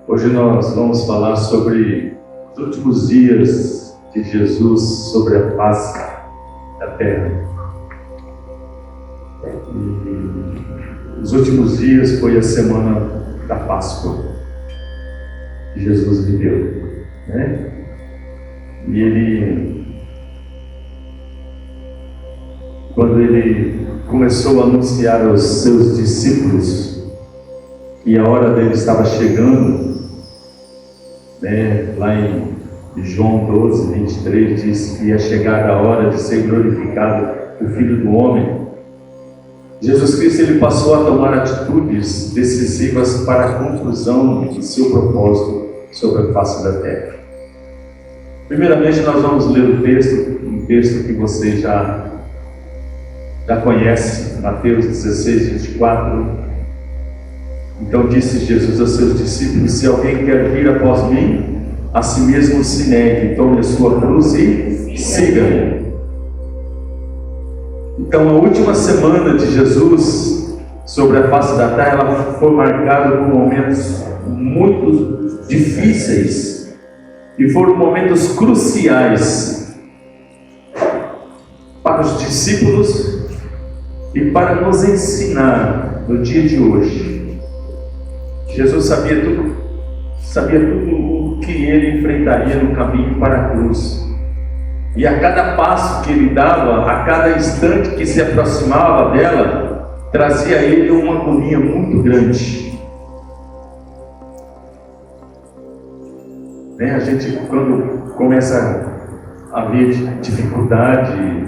Hoje nós vamos falar sobre os últimos dias de Jesus sobre a face da terra. E os últimos dias foi a semana da Páscoa que Jesus viveu, né? E quando ele começou a anunciar aos seus discípulos que a hora dele estava chegando, né, lá em João 12, 23, diz que ia chegar a hora de ser glorificado o Filho do Homem. Jesus Cristo ele passou a tomar atitudes decisivas para a conclusão de seu propósito sobre a face da terra. Primeiramente, nós vamos ler o texto, um texto que você já conhece, Mateus 16, 24. Então disse Jesus aos seus discípulos: se alguém quer vir após mim, a si mesmo se negue, tome a sua cruz e siga-me. Então a última semana de Jesus sobre a face da terra, ela foi marcada por momentos muito difíceis e foram momentos cruciais para os discípulos e para nos ensinar no dia de hoje. Jesus sabia tudo o que ele enfrentaria no caminho para a cruz. E a cada passo que ele dava, a cada instante que se aproximava dela, trazia a ele uma agonia muito grande. A gente, quando começa a ver dificuldade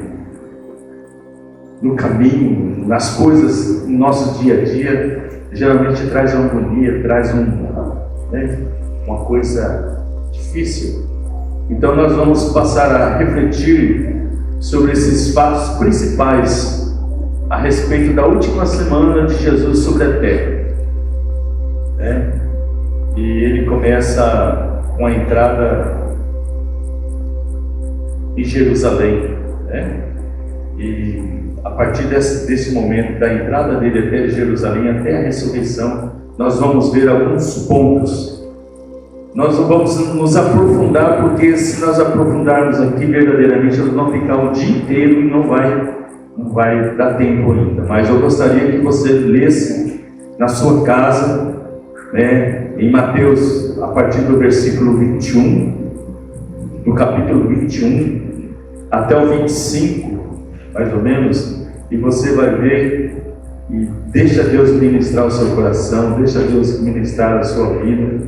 no caminho, nas coisas, no nosso dia a dia, geralmente traz uma agonia, traz uma coisa difícil. Então nós vamos passar a refletir sobre esses fatos principais a respeito da última semana de Jesus sobre a terra, E ele começa com a entrada em Jerusalém, E a partir desse momento, da entrada dele até Jerusalém, até a ressurreição, nós vamos ver alguns pontos. Nós vamos nos aprofundar, porque se nós aprofundarmos aqui verdadeiramente, nós vamos ficar o dia inteiro e não vai dar tempo ainda. Mas eu gostaria que você lesse na sua casa, em Mateus, a partir do versículo 21, do capítulo 21, até o 25, mais ou menos, e você vai ver, e deixa Deus ministrar o seu coração, deixa Deus ministrar a sua vida,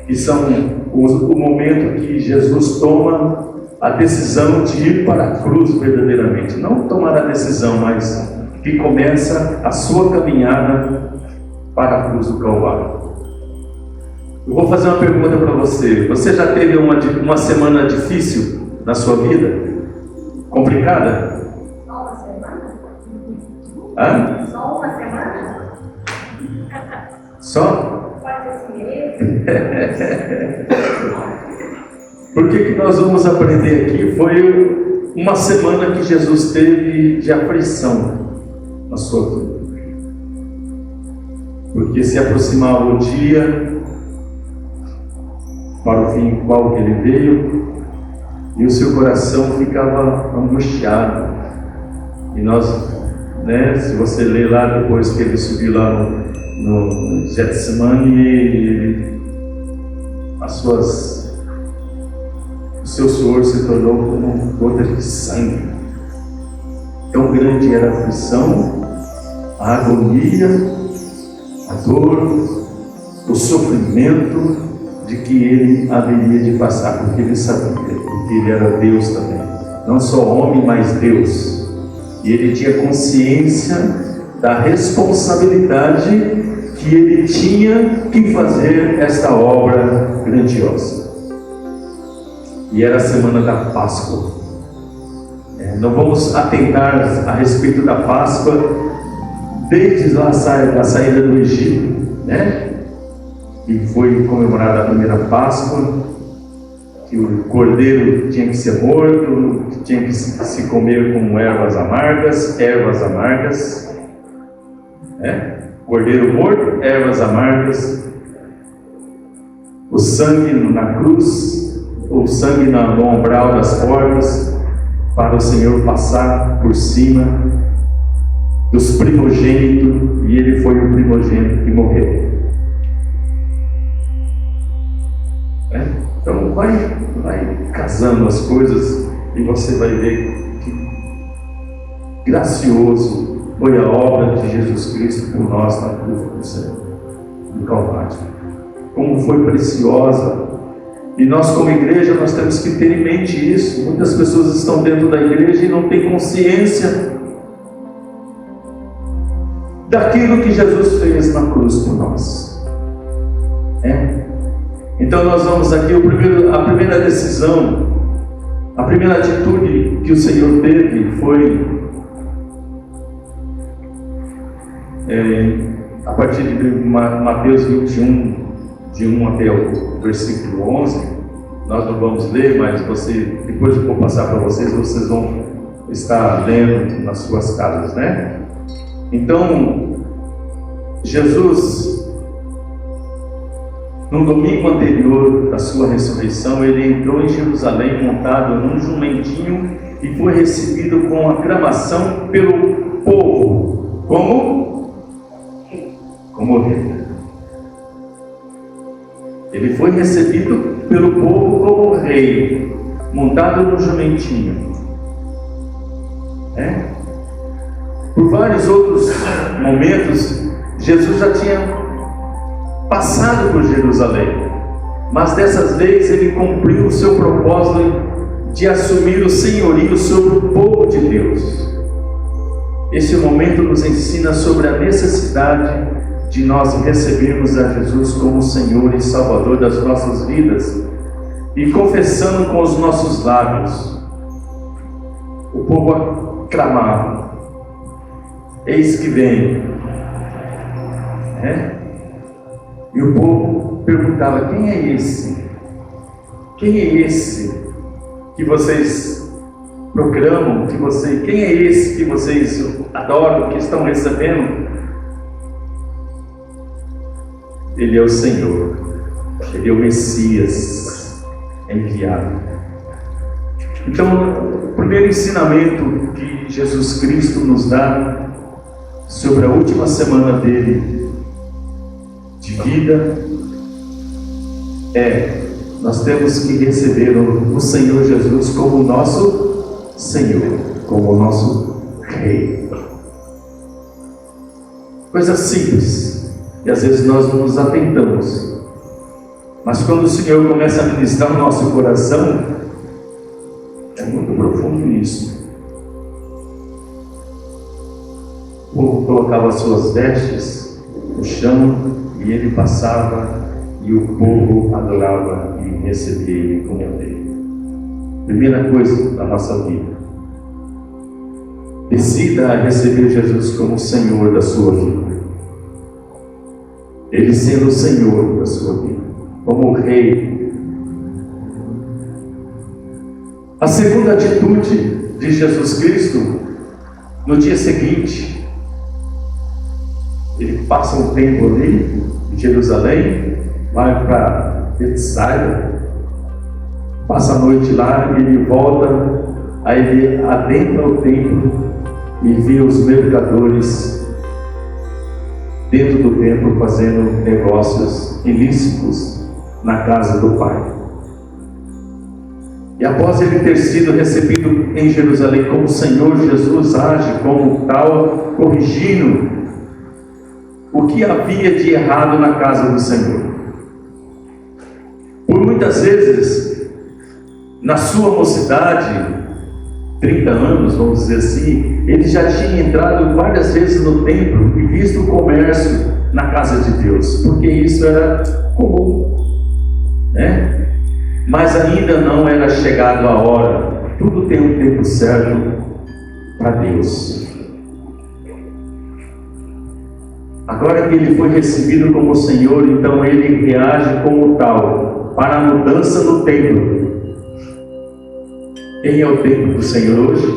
que são o momento que Jesus toma a decisão de ir para a cruz verdadeiramente, não tomar a decisão, mas que começa a sua caminhada para a cruz do Calvário. Eu vou fazer uma pergunta para você. Você já teve uma semana difícil na sua vida? Complicada? Hã? Só uma semana? Só? Pode ser Por que nós vamos aprender aqui? Foi uma semana que Jesus teve de aflição na sua vida. Porque se aproximava o dia para o fim qual que ele veio, e o seu coração ficava angustiado. E nós, se você ler lá depois que ele subiu lá no Getsemane, o seu suor se tornou como gotas de sangue. Tão grande era a aflição, a agonia, a dor, o sofrimento de que ele haveria de passar, porque ele sabia, porque ele era Deus também, não só homem, mas Deus. E ele tinha consciência da responsabilidade que ele tinha que fazer esta obra grandiosa. E era a semana da Páscoa. Não vamos atentar a respeito da Páscoa desde a saída do Egito, E foi comemorada a primeira Páscoa, que o cordeiro tinha que ser morto, que tinha que se comer com ervas amargas, cordeiro morto, ervas amargas. o sangue na cruz, o sangue no umbral das portas, para o Senhor passar por cima dos primogênitos, e ele foi o primogênito que morreu. Então vai casando as coisas e você vai ver que gracioso foi a obra de Jesus Cristo por nós na cruz do Calvário. Como foi preciosa. E nós, como igreja, nós temos que ter em mente isso. Muitas pessoas estão dentro da igreja e não têm consciência daquilo que Jesus fez na cruz por nós. Então nós vamos aqui, a primeira decisão, a primeira atitude que o Senhor teve foi, a partir de Mateus 21, de 1 até o versículo 11, nós não vamos ler, mas depois eu vou passar para vocês vão estar lendo nas suas casas, né? Então, Jesus, no domingo anterior da sua ressurreição, ele entrou em Jerusalém montado num jumentinho e foi recebido com aclamação pelo povo, como rei. Ele foi recebido pelo povo como rei, montado no jumentinho. Por vários outros momentos, Jesus já tinha passado por Jerusalém, mas dessas vezes ele cumpriu o seu propósito de assumir o senhorio sobre o povo de Deus. Esse momento nos ensina sobre a necessidade de nós recebermos a Jesus como Senhor e Salvador das nossas vidas e confessando com os nossos lábios. O povo aclamava: eis que vem. E o povo perguntava: quem é esse? Quem é esse que vocês proclamam? Quem é esse que vocês adoram, que estão recebendo? Ele é o Senhor, ele é o Messias enviado. Então, o primeiro ensinamento que Jesus Cristo nos dá sobre a última semana dele de vida nós temos que receber o Senhor Jesus como nosso Senhor, como o nosso Rei. Coisa simples. E às vezes nós não nos atentamos, mas quando o Senhor começa a ministrar o nosso coração, é muito profundo isso. O povo colocava suas vestes no chão e ele passava, e o povo adorava e recebia ele como rei. Primeira coisa da nossa vida: decida a receber Jesus como Senhor da sua vida. Ele sendo o Senhor da sua vida, como o Rei. A segunda atitude de Jesus Cristo, no dia seguinte, ele passa um tempo ali em Jerusalém, vai para Betsaida, passa a noite lá, e ele volta, aí ele adentra o templo e vê os mercadores dentro do templo fazendo negócios ilícitos na casa do Pai. E após ele ter sido recebido em Jerusalém como Senhor, Jesus age como tal, corrigindo o que havia de errado na casa do Senhor. Por muitas vezes, na sua mocidade, 30 anos, vamos dizer assim, ele já tinha entrado várias vezes no templo e visto o comércio na casa de Deus, porque isso era comum, né? Mas ainda não era chegado a hora. Tudo tem um tempo certo para Deus. Agora que ele foi recebido como Senhor, então ele reage como tal para a mudança no templo. Quem é o templo do Senhor hoje?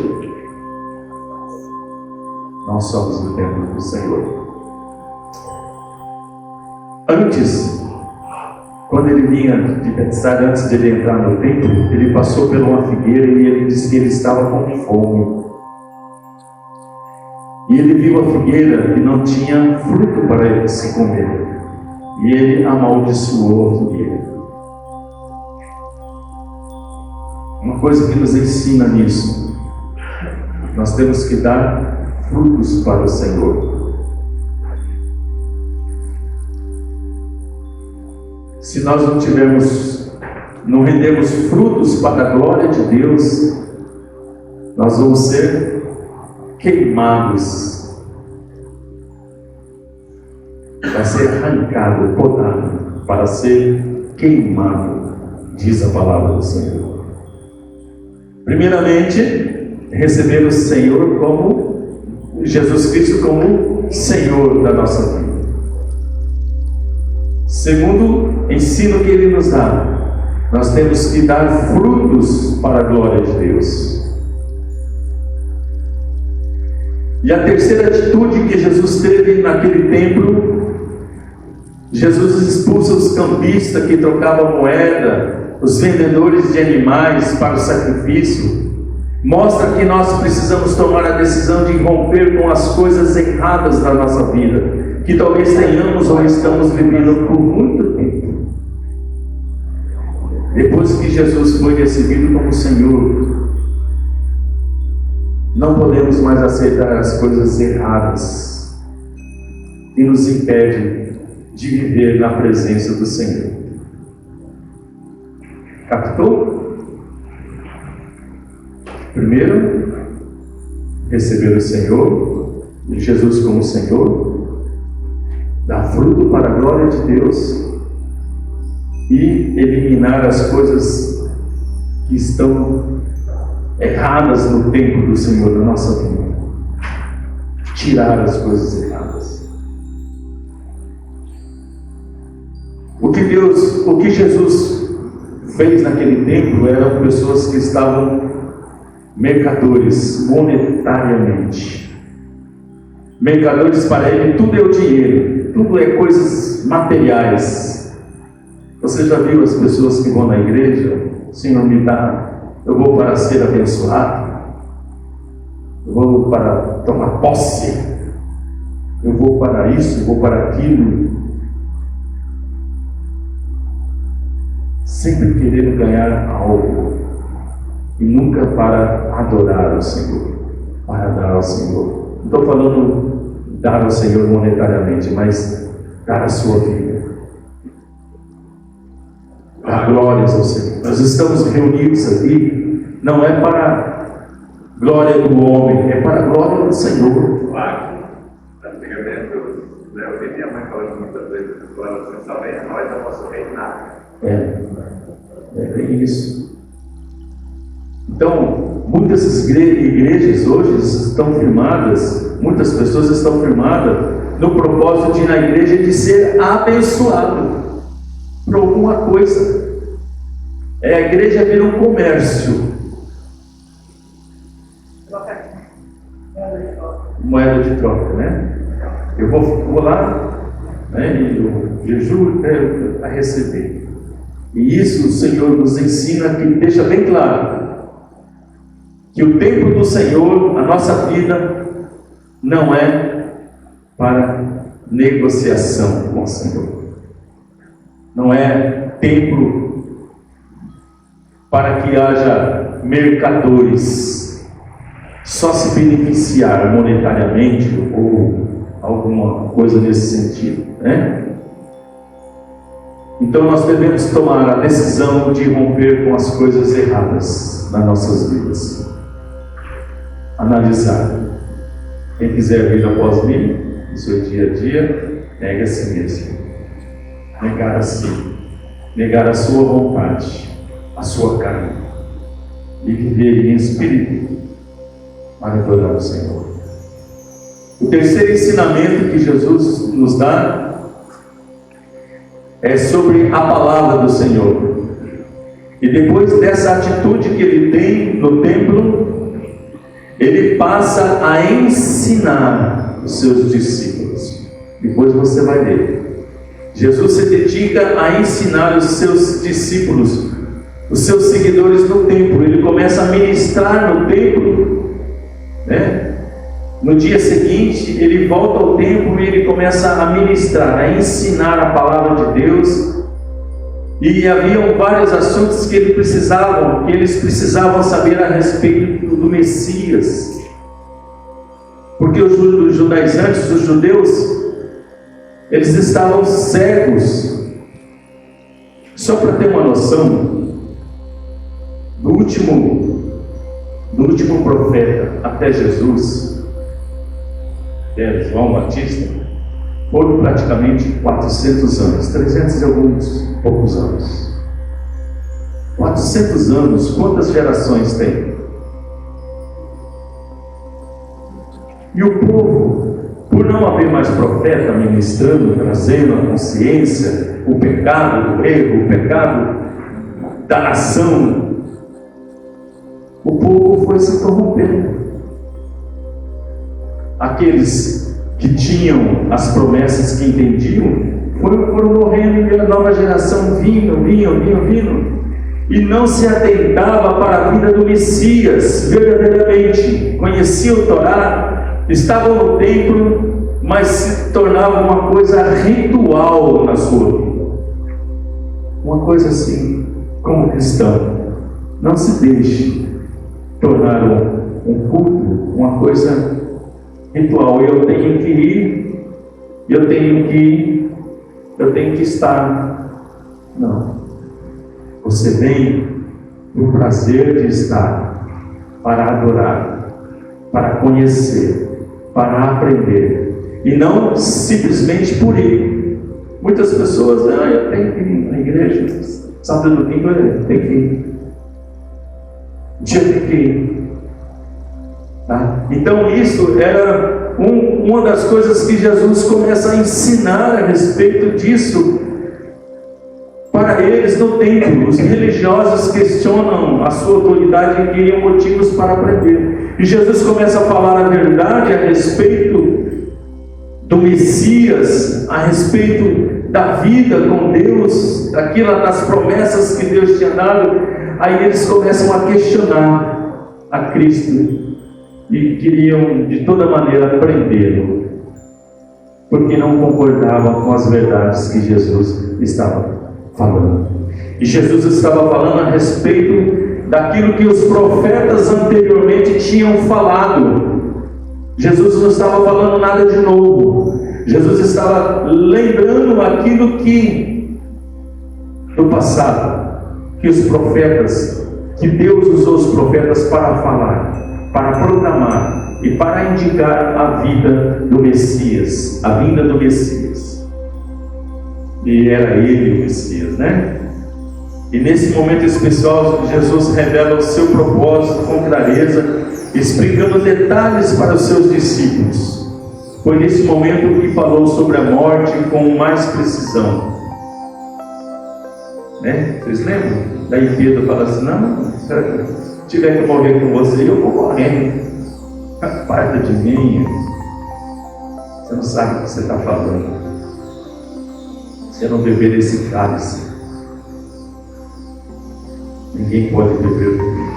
Nós somos o templo do Senhor. Antes quando ele vinha de Betsaida, antes de ele entrar no templo, ele passou por uma figueira e ele disse que ele estava com fome. E ele viu a figueira e não tinha fruto para ele se comer. E ele amaldiçoou a figueira. Uma coisa que nos ensina nisso: nós temos que dar frutos para o Senhor. Se nós não rendemos frutos para a glória de Deus, nós vamos ser queimados. Vai ser arrancado, podado, para ser queimado, diz a palavra do Senhor. Primeiramente, receber o Senhor como Jesus Cristo como Senhor da nossa vida. Segundo ensino que Ele nos dá, nós temos que dar frutos para a glória de Deus. E a terceira atitude que Jesus teve naquele templo, Jesus expulsa os cambistas que trocavam moeda, os vendedores de animais para o sacrifício. Mostra que nós precisamos tomar a decisão de romper com as coisas erradas da nossa vida, que talvez tenhamos ou estamos vivendo por muito tempo. Depois que Jesus foi recebido como Senhor, não podemos mais aceitar as coisas erradas que nos impedem de viver na presença do Senhor. Captou? Primeiro, receber o Senhor, Jesus como Senhor, dar fruto para a glória de Deus e eliminar as coisas que estão erradas no tempo do Senhor na nossa vida. Tirar as coisas erradas. O que Jesus fez naquele tempo eram pessoas que estavam mercadores monetariamente. Mercadores, para ele tudo é o dinheiro, tudo é coisas materiais. Você já viu as pessoas que vão na igreja? Senhor, me dá, eu vou para ser abençoado, eu vou para tomar posse, eu vou para isso, eu vou para aquilo, sempre querendo ganhar algo e nunca para adorar o Senhor, para dar ao Senhor. Não estou falando dar ao Senhor monetariamente, mas dar a sua vida, dar glórias ao Senhor. Nós estamos reunidos aqui, não é para a glória do homem, é para a glória do Senhor. Antigamente, eu ouvi minha mãe falando muitas vezes, quando você só vem a nós, eu posso reinar. É bem isso. Então, muitas igrejas hoje estão firmadas, muitas pessoas estão firmadas no propósito de ir na igreja de ser abençoado por alguma coisa. A igreja vira um comércio. Moeda de troca, né? Eu vou lá, né, e eu jejuo para receber. E isso o Senhor nos ensina, que deixa bem claro que o templo do Senhor, a nossa vida, não é para negociação com o Senhor. Não é templo para que haja mercadores, só se beneficiar monetariamente ou alguma coisa nesse sentido, né? Então nós devemos tomar a decisão de romper com as coisas erradas nas nossas vidas. Analisar. Quem quiser vir após mim, no seu dia a dia, negue a si mesmo. Negar a si. Negar a sua vontade, a sua carne. E viver em espírito para adorar o Senhor. O terceiro ensinamento que Jesus nos dá é sobre a palavra do Senhor. E depois dessa atitude que ele tem no templo, ele passa a ensinar os seus discípulos. Depois você vai ler. Jesus se dedica a ensinar os seus discípulos, os seus seguidores no templo. Ele começa a ministrar no templo, né? No dia seguinte, ele volta ao templo e ele começa a ministrar, a ensinar a palavra de Deus. E haviam vários assuntos que eles precisavam saber a respeito do Messias. Porque os judaizantes, os judeus, eles estavam cegos. Só para ter uma noção, do último profeta até Jesus, João Batista, foram praticamente 400 anos, 300 e alguns poucos anos. 400 anos, quantas gerações tem? E o povo, por não haver mais profeta ministrando, trazendo a consciência, o pecado do erro, o pecado da nação, o povo foi se corrompendo. Aqueles que tinham as promessas, que entendiam, foram morrendo, e a nova geração vindo, e não se atentava para a vida do Messias verdadeiramente. Conhecia o Torá, estavam no templo, mas se tornava uma coisa ritual na sua vida, uma coisa assim, como cristão. Não se deixe tornar um culto uma coisa ritual. Eu tenho que ir, eu tenho que estar. Não. Você vem por prazer de estar, para adorar, para conhecer, para aprender, e não simplesmente por ir. Muitas pessoas, eu tenho que ir na igreja, sábado e domingo eu tenho que ir, dia tem que ir. Tá? Então isso era uma das coisas que Jesus começa a ensinar a respeito disso para eles no templo. Os religiosos questionam a sua autoridade e queriam motivos para aprender. E Jesus começa a falar a verdade a respeito do Messias, a respeito da vida com Deus, das promessas que Deus tinha dado. Aí eles começam a questionar a Cristo e queriam de toda maneira prendê-lo, porque não concordavam com as verdades que Jesus estava falando. E Jesus estava falando a respeito daquilo que os profetas anteriormente tinham falado. Jesus não estava falando nada de novo. Jesus estava lembrando aquilo que do passado, que os profetas, que Deus usou os profetas para falar, para proclamar e para indicar a vida do Messias, a vinda do Messias. E era ele o Messias, né? E nesse momento especial, Jesus revela o seu propósito com clareza, explicando detalhes para os seus discípulos. Foi nesse momento que falou sobre a morte com mais precisão, né? Vocês lembram? Daí Pedro fala assim: não, se tiver que morrer com você, eu vou morrer. Aparta de mim. Você não sabe o que você está falando. Se não beber esse cálice, ninguém pode beber comigo.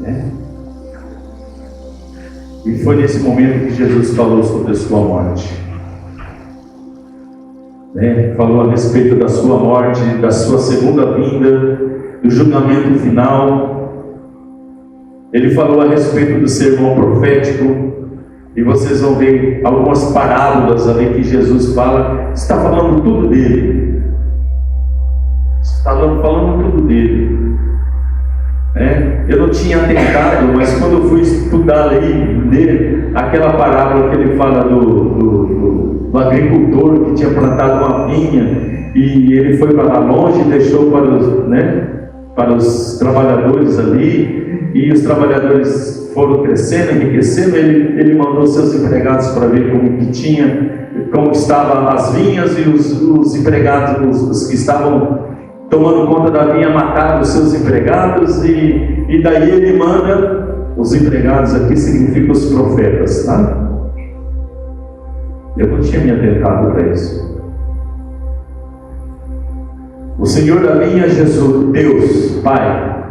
Né? E foi nesse momento que Jesus falou sobre a sua morte. Né? Falou a respeito da sua morte, da sua segunda vinda, do julgamento final. Ele falou a respeito do sermão profético. E vocês vão ver algumas parábolas ali que Jesus fala. Está falando tudo dele. Está falando tudo dele. Eu não tinha atentado, mas quando eu fui estudar ali, ler aquela parábola que ele fala do agricultor que tinha plantado uma vinha e ele foi para lá longe e deixou para os trabalhadores ali, e os trabalhadores foram crescendo, enriquecendo. Ele mandou seus empregados para ver como estavam as vinhas, e os empregados, os que estavam tomando conta da vinha, mataram os seus empregados, e daí ele manda, os empregados aqui significam os profetas, tá? Eu não tinha me atentado para isso. O Senhor da linha, Jesus, Deus, Pai,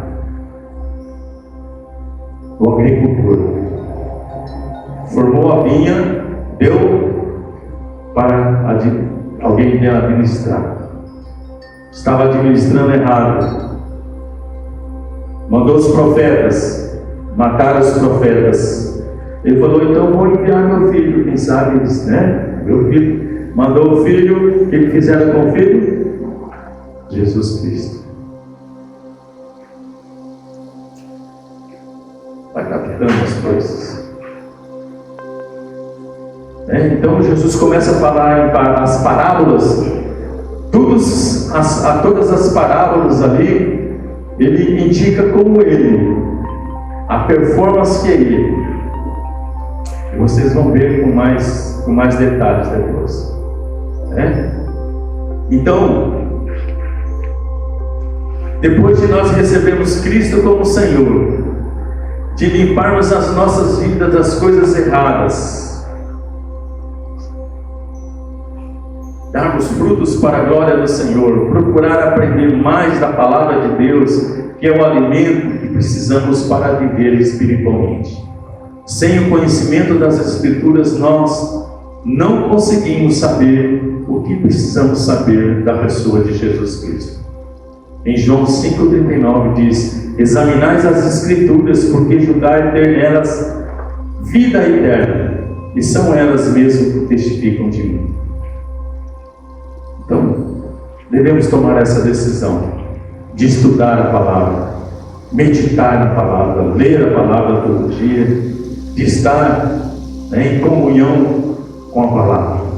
o agricultor, formou a vinha, deu para alguém administrar. Estava administrando errado. Mandou os profetas, mataram os profetas. Ele falou: então vou enviar meu filho, quem sabe, né? Meu filho. Mandou o filho, o que fizeram com o filho? Jesus Cristo. Vai captando as coisas. Então Jesus começa a falar as parábolas. Todas as parábolas ali, ele indica como ele, a performance que é ele. E vocês vão ver com mais detalhes depois. Então, depois de nós recebermos Cristo como Senhor, de limparmos as nossas vidas das coisas erradas, darmos frutos para a glória do Senhor, procurar aprender mais da palavra de Deus, que é o alimento que precisamos para viver espiritualmente. Sem o conhecimento das Escrituras, nós não conseguimos saber o que precisamos saber da pessoa de Jesus Cristo. Em João 5,39 diz: examinais as Escrituras, porque julgai ter nelas vida eterna, e são elas mesmas que testificam de mim. Então, devemos tomar essa decisão de estudar a palavra, meditar na palavra, ler a palavra todo dia, de estar em comunhão com a palavra.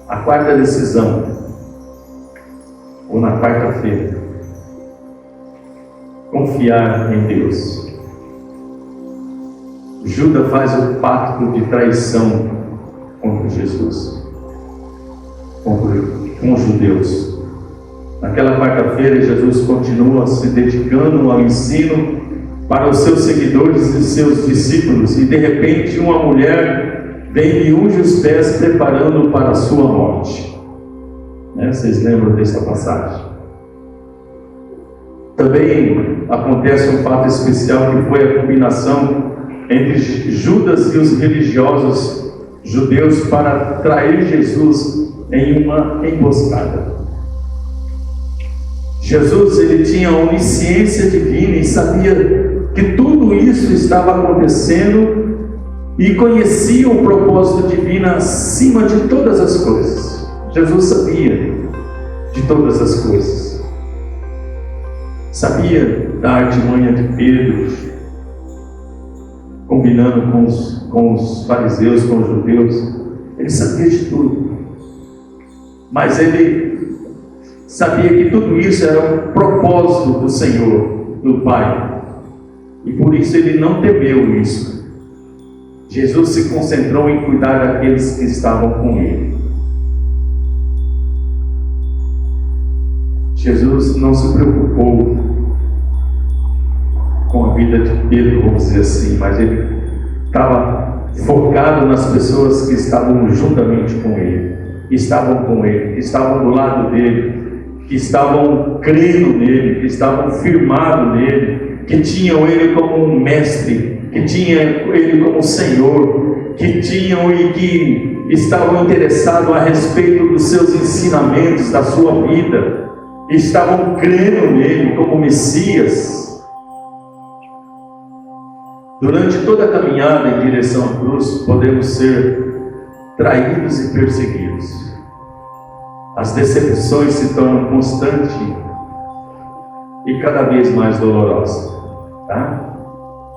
A quarta decisão, ou na quarta-feira, confiar em Deus. Judas faz o pacto de traição contra Jesus, com os judeus. Naquela quarta-feira, Jesus continua se dedicando ao ensino para os seus seguidores e seus discípulos, e de repente uma mulher vem e unge os pés, preparando para a sua morte. Vocês lembram dessa passagem? Também acontece um fato especial, que foi a combinação entre Judas e os religiosos judeus para trair Jesus em uma emboscada. Jesus, ele tinha onisciência divina e sabia que tudo isso estava acontecendo e conhecia o propósito divino acima de todas as coisas. Jesus sabia de todas as coisas. Sabia da artimanha de Pedro, combinando com os fariseus, com os judeus. Ele sabia de tudo. Mas ele sabia que tudo isso era um propósito do Senhor, do Pai. E por isso ele não temeu isso. Jesus se concentrou em cuidar daqueles que estavam com ele. Jesus não se preocupou com a vida de Pedro, vamos dizer assim, mas ele estava focado nas pessoas que estavam juntamente com ele, que estavam com ele, que estavam do lado dele, que estavam crendo nele, que estavam firmados nele, que tinham ele como um mestre, que tinham ele como Senhor, que tinham e que estavam interessados a respeito dos seus ensinamentos, da sua vida, estavam crendo nele como Messias. Durante toda a caminhada em direção à cruz, podemos ser traídos e perseguidos. As decepções se tornam constantes e cada vez mais dolorosas.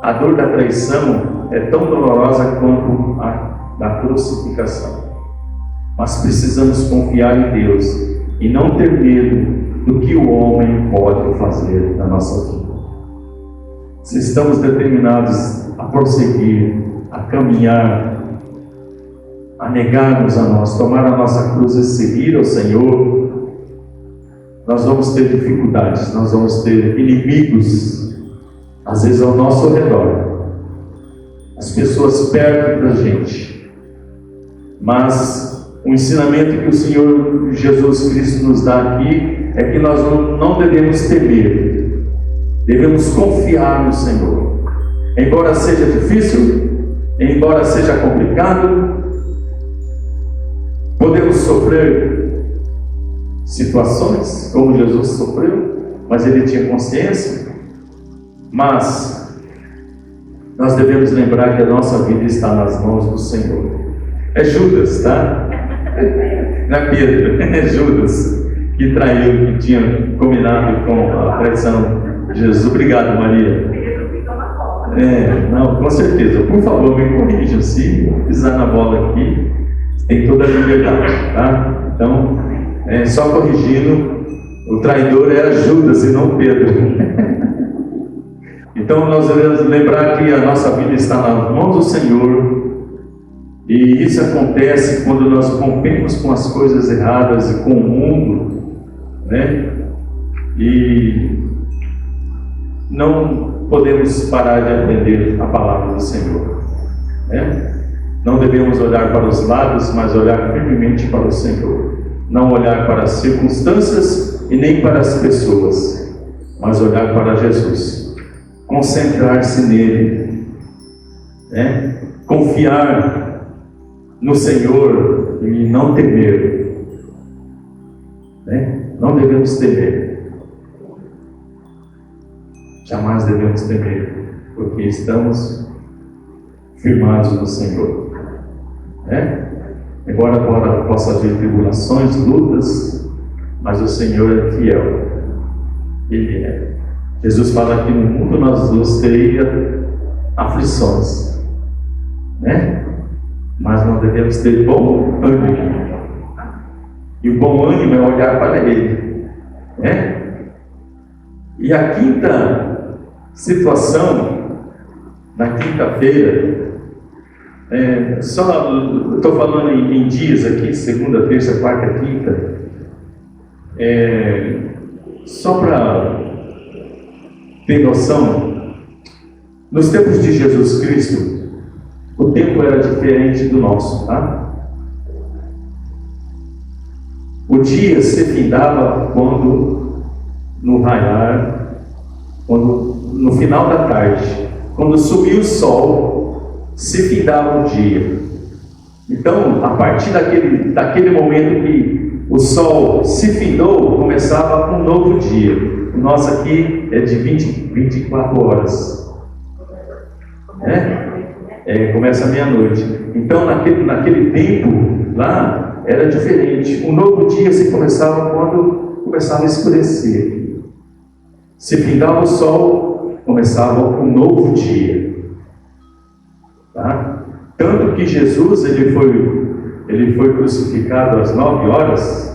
A dor da traição é tão dolorosa quanto a da crucificação. Mas precisamos confiar em Deus e não ter medo do que o homem pode fazer na nossa vida. Se estamos determinados a prosseguir, a caminhar, a negarmos a nós, tomar a nossa cruz e seguir ao Senhor, nós vamos ter dificuldades, nós vamos ter inimigos, às vezes ao nosso redor. as pessoas perto da gente. Mas o ensinamento que o Senhor Jesus Cristo nos dá aqui é que nós não devemos temer, devemos confiar no Senhor. Embora seja difícil, embora seja complicado, podemos sofrer situações como Jesus sofreu, mas ele tinha consciência. Mas nós devemos lembrar que a nossa vida está nas mãos do Senhor. É Judas, tá? Não é Pedro, é Judas que traiu, que tinha combinado com a traição de Jesus. Obrigado, Maria. Não, com certeza. Por favor, me corrija se pisar na bola aqui. Tem toda a liberdade, tá? Então, só corrigindo, o traidor era Judas e não Pedro. Então nós devemos lembrar que a nossa vida está nas mãos do Senhor, e isso acontece quando nós rompemos com as coisas erradas e com o mundo, né? E não podemos parar de aprender a palavra do Senhor, né? Não devemos olhar para os lados, mas olhar firmemente para o Senhor. Não olhar para as circunstâncias e nem para as pessoas, mas olhar para Jesus. Concentrar-se nele, né? Confiar no Senhor e não temer, né? Não devemos temer, jamais devemos temer, porque estamos firmados no Senhor, né? Embora possa haver tribulações, lutas, mas o Senhor é fiel, Ele é. Jesus fala que no mundo nós teríamos aflições, né? Mas nós devemos ter bom ânimo. E o bom ânimo é olhar para Ele, né? E a quinta situação, na quinta-feira, estou falando em dias aqui, segunda, terça, quarta, quinta, só para ter noção, nos tempos de Jesus Cristo, o tempo era diferente do nosso, tá? O dia se findava quando, no raiar, no final da tarde, quando subia o sol, se findava o dia. Então, a partir daquele momento que o sol se findou, começava um novo dia. O nosso aqui é de 24 horas. Começa meia-noite. Então, naquele tempo lá, era diferente. Um novo dia se começava quando começava a escurecer. Se findava o sol, começava um novo dia. Tá? Tanto que Jesus ele foi crucificado às 9 horas.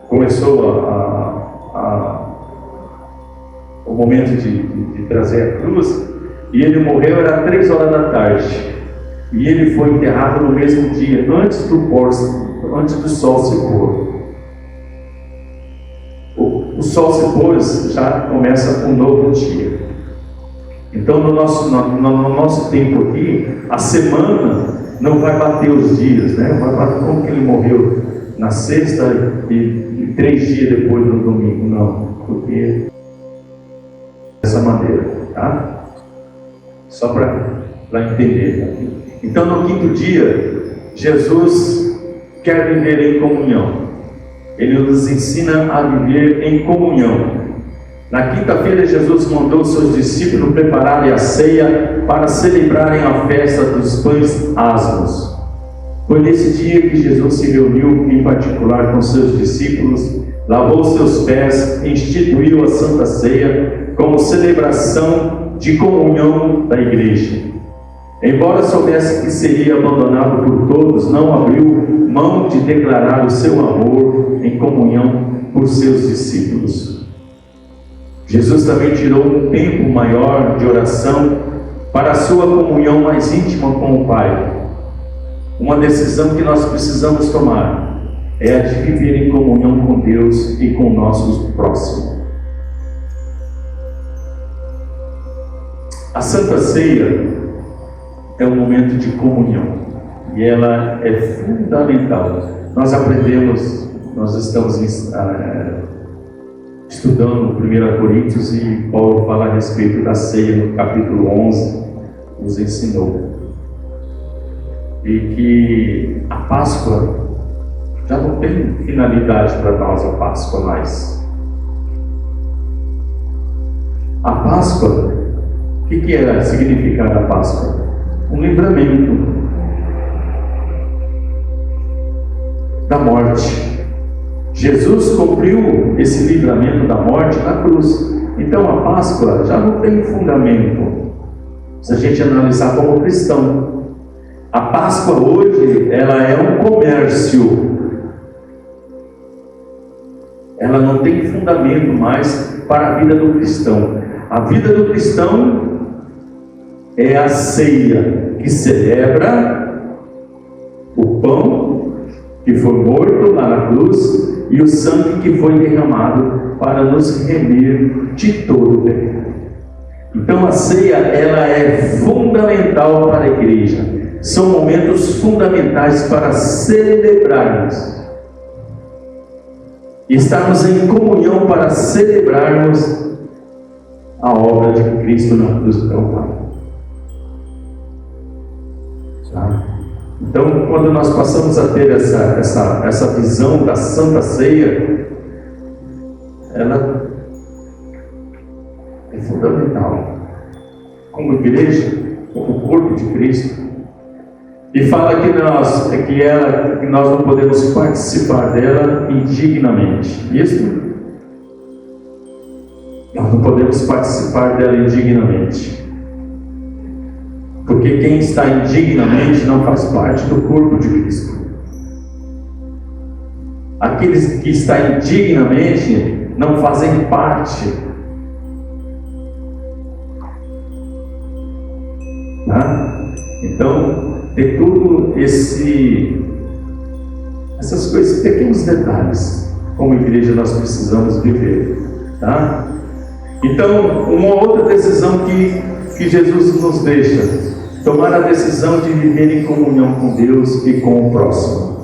Começou o momento de trazer a cruz, e ele morreu, era 3 horas da tarde, e ele foi enterrado no mesmo dia, antes do sol se pôr. O sol se pôs, já começa um novo dia. Então no nosso tempo aqui, a semana não vai bater os dias, né? Vai bater como que ele morreu na sexta e 3 dias depois no domingo, não, porque dessa maneira, tá? Só para entender. Então no quinto dia, Jesus quer viver em comunhão. Ele nos ensina a viver em comunhão. Na quinta-feira, Jesus mandou seus discípulos prepararem a ceia para celebrarem a festa dos pães asmos. Foi nesse dia que Jesus se reuniu em particular com seus discípulos, lavou seus pés, instituiu a Santa Ceia como celebração de comunhão da igreja. Embora soubesse que seria abandonado por todos, não abriu mão de declarar o seu amor em comunhão por seus discípulos. Jesus também tirou um tempo maior de oração para a sua comunhão mais íntima com o Pai. Uma decisão que nós precisamos tomar é a de viver em comunhão com Deus e com o nosso próximo. A Santa Ceia é um momento de comunhão e ela é fundamental. Nós aprendemos, nós estamos estudando 1 Coríntios e Paulo fala a respeito da ceia no capítulo 11, nos ensinou. E que a Páscoa já não tem finalidade para nós, a Páscoa mais. A Páscoa, o que era significar a Páscoa? Um livramento da morte. Jesus cumpriu esse livramento da morte na cruz. Então a Páscoa já não tem fundamento, se a gente analisar como cristão. A Páscoa hoje, ela é um comércio. Ela não tem fundamento mais para a vida do cristão. A vida do cristão é a ceia que celebra o pão que foi morto lá na cruz e o sangue que foi derramado para nos remir de todo o pecado. Então a ceia, ela é fundamental para a igreja. São momentos fundamentais para celebrarmos. Estarmos em comunhão para celebrarmos a obra de Cristo na cruz do Calvário. Tá? Então, quando nós passamos a ter essa visão da Santa Ceia, ela é fundamental. Como igreja, como corpo de Cristo. E fala que nós não podemos participar dela indignamente. Isso? Nós não podemos participar dela indignamente. Porque quem está indignamente não faz parte do corpo de Cristo. Aqueles que estão indignamente não fazem parte. Tá? Então, tem tudo essas coisas, pequenos detalhes, como igreja nós precisamos viver, tá? Então, uma outra decisão que Jesus nos deixa, tomar a decisão de viver em comunhão com Deus e com o próximo,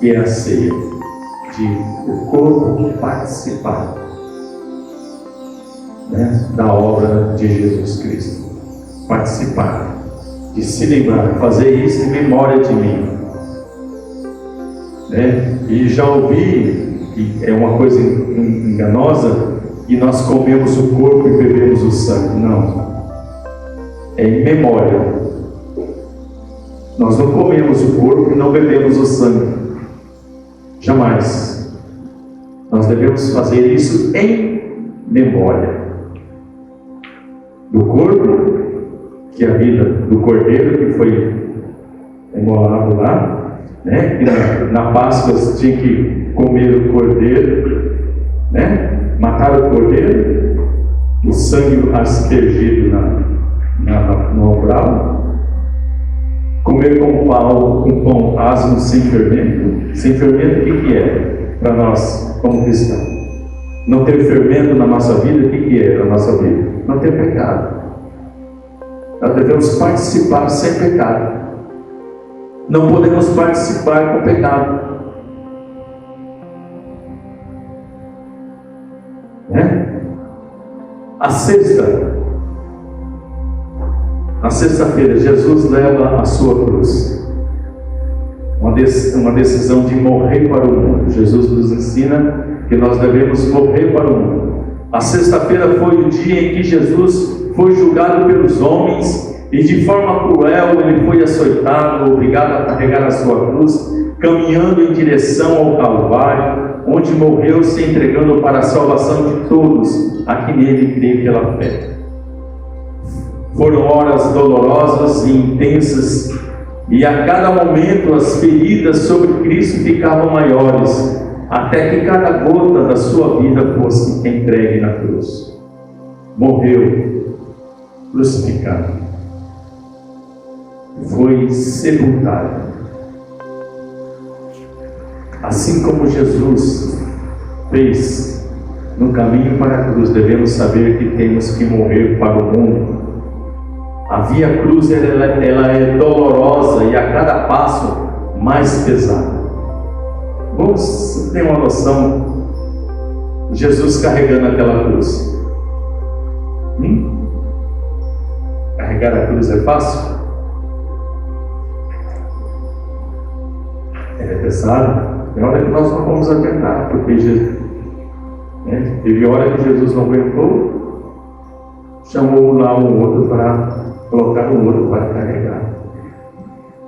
que é a ceia, de o corpo participar, né, da obra de Jesus Cristo, participar, de se lembrar, fazer isso em memória de mim, né? E já ouvi que é uma coisa enganosa, e nós comemos o corpo e bebemos o sangue. Não, é em memória. Nós não comemos o corpo e não bebemos o sangue, jamais. Nós devemos fazer isso em memória do corpo, que é a vida do cordeiro que foi emolado lá, né? Que na Páscoa tinha que comer o cordeiro, né? Matar o cordeiro, o sangue aspergido no umbral, comer com pão asmo sem fermento. Sem fermento, o que é para nós como cristãos? Não ter fermento na nossa vida, o que é na nossa vida? Não ter pecado. Nós devemos participar sem pecado. Não podemos participar com pecado, né? Na sexta-feira, Jesus leva a sua cruz. Uma decisão de morrer para o mundo. Jesus nos ensina que nós devemos morrer para o mundo. A sexta-feira foi o dia em que Jesus foi julgado pelos homens e de forma cruel ele foi açoitado, obrigado a carregar a sua cruz, caminhando em direção ao Calvário, onde morreu se entregando para a salvação de todos a que nele creem pela fé. Foram horas dolorosas e intensas, e a cada momento as feridas sobre Cristo ficavam maiores, até que cada gota da sua vida fosse entregue na cruz. Morreu crucificado, foi sepultado. Assim como Jesus fez No caminho para a cruz, devemos saber que temos que morrer para o mundo. A via cruz ela é dolorosa e a cada passo mais pesada. Você tem uma noção? Jesus carregando aquela cruz. Carregar a cruz é fácil? É pesado. Tem hora que nós não vamos aguentar, porque teve hora que Jesus não aguentou, chamou lá um outro para colocar um outro para carregar.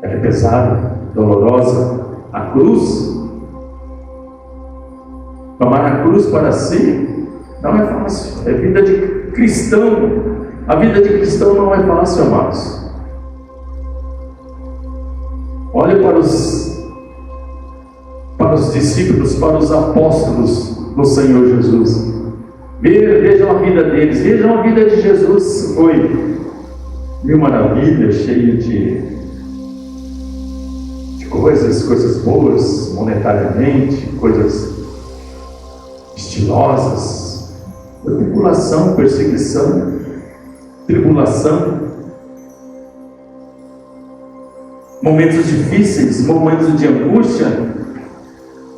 É pesada, dolorosa. A cruz, tomar a cruz para si, não é fácil. É vida de cristão. A vida de cristão não é fácil, amados. Olhe para os discípulos, para os apóstolos do Senhor Jesus. Vejam a vida deles, vejam a vida de Jesus. Foi mil maravilhas, cheio de coisas boas, monetariamente, coisas estilosas, tribulação, perseguição, tribulação, momentos difíceis, momentos de angústia,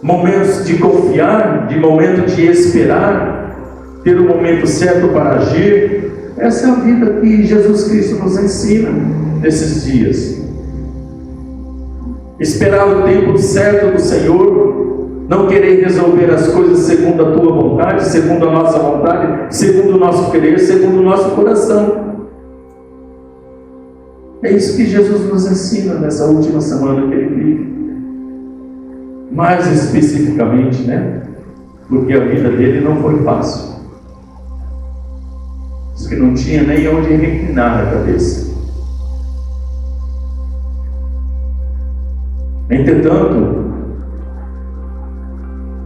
momentos de confiar, de momento de esperar, ter o momento certo para agir. Essa é a vida que Jesus Cristo nos ensina nesses dias. Esperar o tempo certo do Senhor, não querer resolver as coisas segundo a tua vontade, segundo a nossa vontade, segundo o nosso querer, segundo o nosso coração. É isso que Jesus nos ensina nessa última semana que Ele vive. Mais especificamente, porque a vida dele não foi fácil. Diz que não tinha nem onde reclinar a cabeça. Entretanto,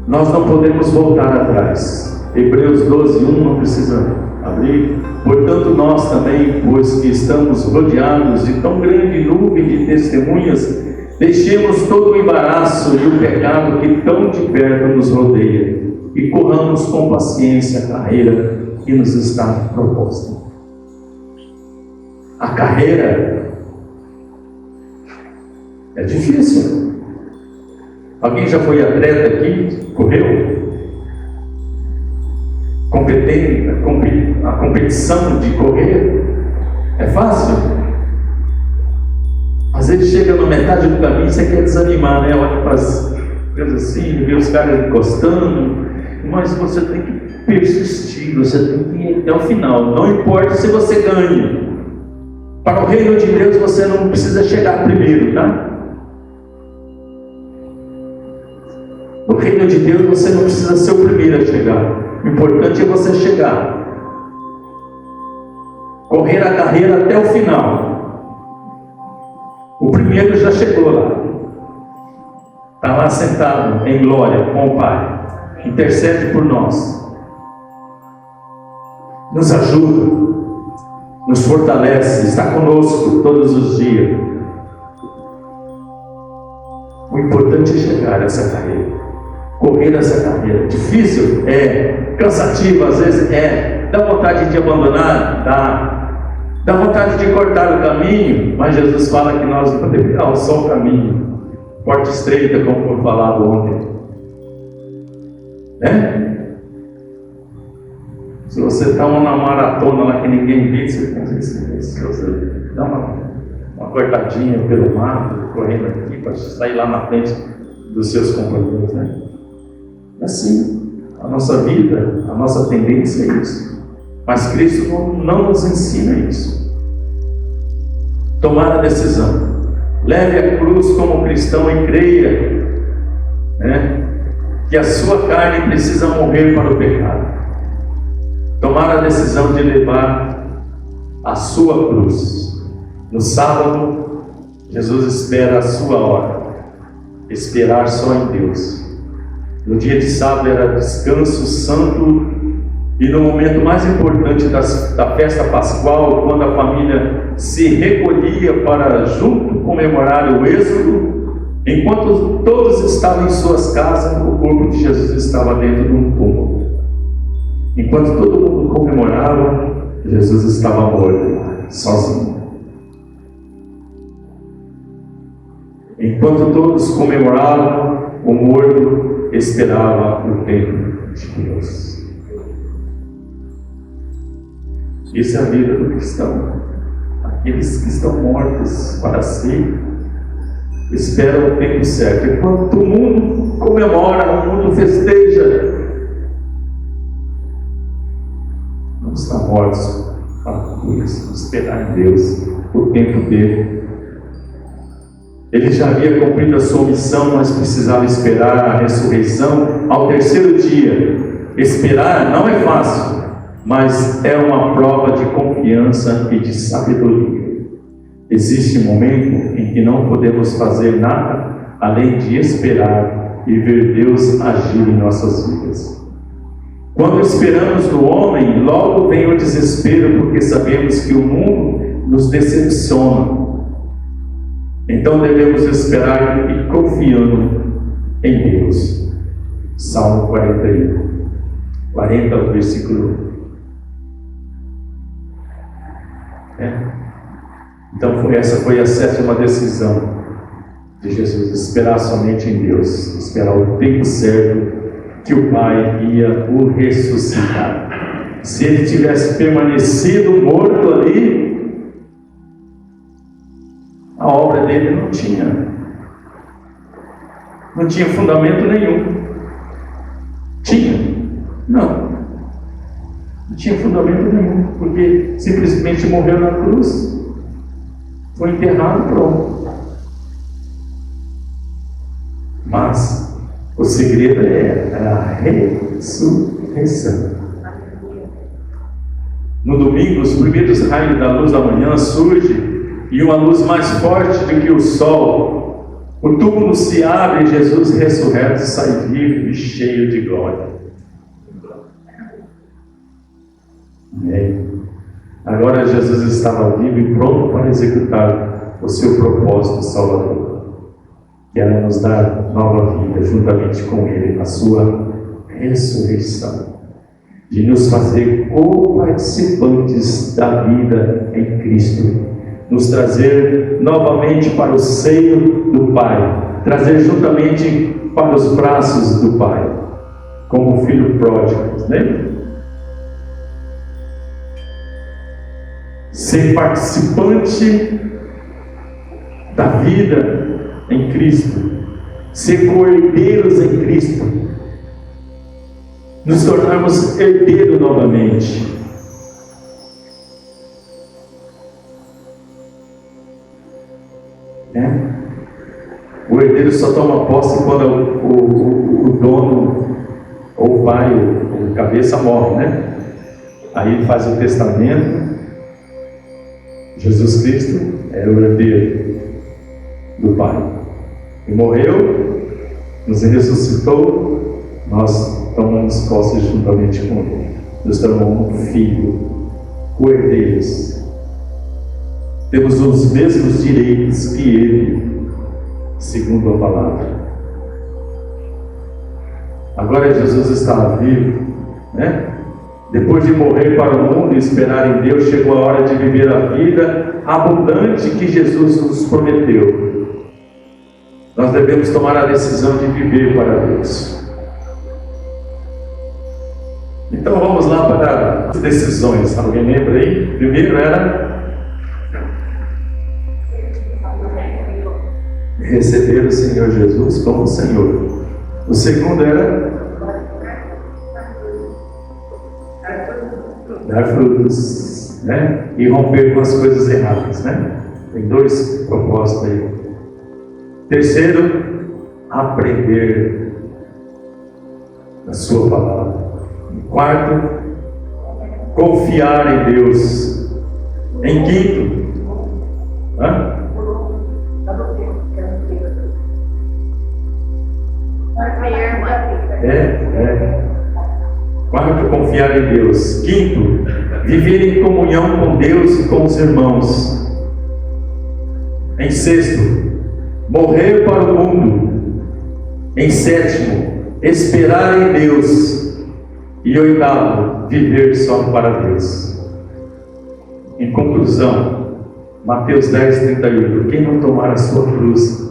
nós não podemos voltar atrás. Hebreus 12:1 não precisa abrir. Portanto, nós também, pois que estamos rodeados de tão grande nuvem de testemunhas, deixemos todo o embaraço e o pecado que tão de perto nos rodeia e corramos com paciência a carreira que nos está proposta. A carreira é difícil. Alguém já foi atleta aqui? Correu? A competição de correr é fácil? Às vezes chega na metade do caminho e você quer desanimar, olha para as coisas assim, vê os caras encostando, mas você tem que persistir, você tem que ir até o final, não importa se você ganha. Para o reino de Deus você não precisa chegar primeiro, tá? No reino de Deus você não precisa ser o primeiro a chegar, o importante é você chegar. Correr a carreira até o final. O primeiro já chegou lá. Está lá sentado em glória com o Pai. Intercede por nós. Nos ajuda. Nos fortalece. Está conosco todos os dias. O importante é chegar a essa carreira. Correr essa carreira. Difícil? É. Cansativo às vezes? É. Dá vontade de abandonar? Dá. Dá vontade de cortar o caminho, mas Jesus fala que nós não devemos só o caminho, porta estreita, como foi falado ontem. Se você está numa maratona lá que ninguém vê, você dá uma cortadinha pelo mato, correndo aqui para sair lá na frente dos seus companheiros. Assim, a nossa vida, a nossa tendência é isso. Mas Cristo não nos ensina isso. Tomar a decisão. Leve a cruz como cristão e creia que a sua carne precisa morrer para o pecado. Tomar a decisão de levar a sua cruz. No sábado, Jesus espera a sua hora. Esperar só em Deus. No dia de sábado era descanso santo. E no momento mais importante da festa pascual, quando a família se recolhia para junto comemorar o êxodo, enquanto todos estavam em suas casas, o corpo de Jesus estava dentro de um túmulo. Enquanto todo mundo comemorava, Jesus estava morto, sozinho. Enquanto todos comemoravam, o morto esperava o tempo de Deus. Isso é a vida do cristão. Aqueles que estão mortos para si esperam o tempo certo. Enquanto o mundo comemora, o mundo festeja, vamos estar mortos para tudo isso, esperar em Deus o tempo dele. Ele já havia cumprido a sua missão, mas precisava esperar a ressurreição ao terceiro dia. Esperar não é fácil, mas é uma prova de confiança e de sabedoria. Existe um momento em que não podemos fazer nada além de esperar e ver Deus agir em nossas vidas. Quando esperamos no homem, logo vem o desespero, porque sabemos que o mundo nos decepciona. Então devemos esperar e confiando em Deus. Salmo 41, 40, versículo 1. Então essa foi a sétima decisão de Jesus: esperar somente em Deus, esperar o tempo certo que o Pai ia o ressuscitar. Se ele tivesse permanecido morto ali, a obra dele não tinha fundamento nenhum. Não tinha fundamento nenhum, porque simplesmente morreu na cruz, foi enterrado, pronto. Mas o segredo é a ressurreição. No domingo, os primeiros raios da luz da manhã surgem, e uma luz mais forte do que o sol. O túmulo se abre e Jesus ressurreto sai vivo e cheio de glória. Amém. Agora Jesus estava vivo e pronto para executar o seu propósito salvador, que era nos dar nova vida juntamente com Ele, a sua ressurreição, de nos fazer co-participantes da vida em Cristo, nos trazer novamente para o seio do Pai, trazer juntamente para os braços do Pai, como o filho pródigo, né? Ser participante da vida em Cristo, ser co-herdeiros em Cristo, nos tornarmos herdeiros novamente. O herdeiro só toma posse quando o dono ou o pai, o cabeça morre, né? Aí ele faz o testamento. Jesus Cristo era o herdeiro do Pai. E morreu, nos ressuscitou, nós tomamos posse juntamente com Ele. Nos tornamos um filho, co-herdeiros. Temos os mesmos direitos que Ele, segundo a palavra. Agora Jesus está vivo, né? Depois de morrer para o mundo e esperar em Deus, chegou a hora de viver a vida abundante que Jesus nos prometeu. Nós devemos tomar a decisão de viver para Deus. Então vamos lá para as decisões. Alguém lembra aí? Primeiro era receber o Senhor Jesus como Senhor. O segundo era dar frutos, né? E romper com as coisas erradas, né? Tem dois propósitos aí. Terceiro, aprender a sua palavra. E quarto, confiar em Deus. Em quinto, quarto, confiar em Deus. Quinto, viver em comunhão com Deus e com os irmãos. Em sexto, morrer para o mundo. Em sétimo, esperar em Deus. E oitavo, viver só para Deus. Em conclusão, Mateus 10:38, quem não tomar a sua cruz,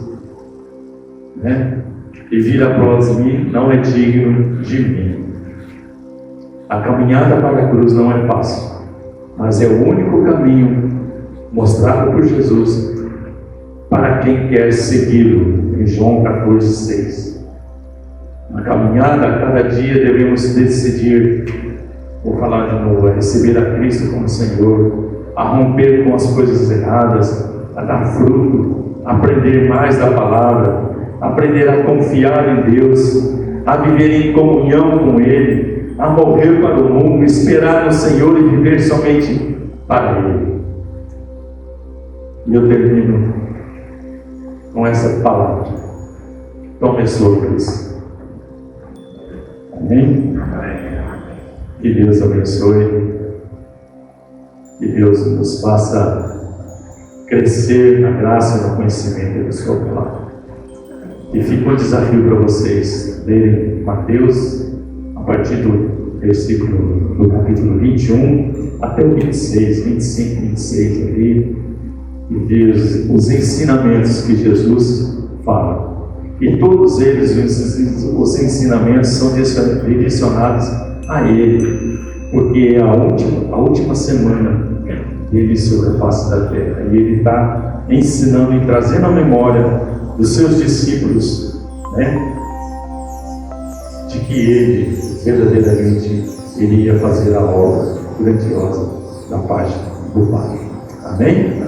e vir após mim, não é digno de mim. A caminhada para a cruz não é fácil, mas é o único caminho mostrado por Jesus para quem quer segui-lo, em João 14:6. Na caminhada, a cada dia devemos decidir, vou falar de novo, a receber a Cristo como Senhor, a romper com as coisas erradas, a dar fruto, a aprender mais da palavra, aprender a confiar em Deus, a viver em comunhão com Ele, a morrer para o mundo, esperar no Senhor e viver somente para Ele. E eu termino com essa palavra: tome a sua cruz. Amém? Que Deus abençoe, que Deus nos faça crescer na graça e no conhecimento do seu plano. E fica um desafio para vocês lerem Mateus a partir do versículo do capítulo 21 até o 26, 25, 26 ali, e ver os ensinamentos que Jesus fala. E todos eles, os ensinamentos, são direcionados a Ele, porque é a última semana dele sobre a face da terra, e Ele está ensinando e trazendo a memória dos seus discípulos, de que Ele verdadeiramente iria fazer a obra grandiosa da parte do Pai. Amém?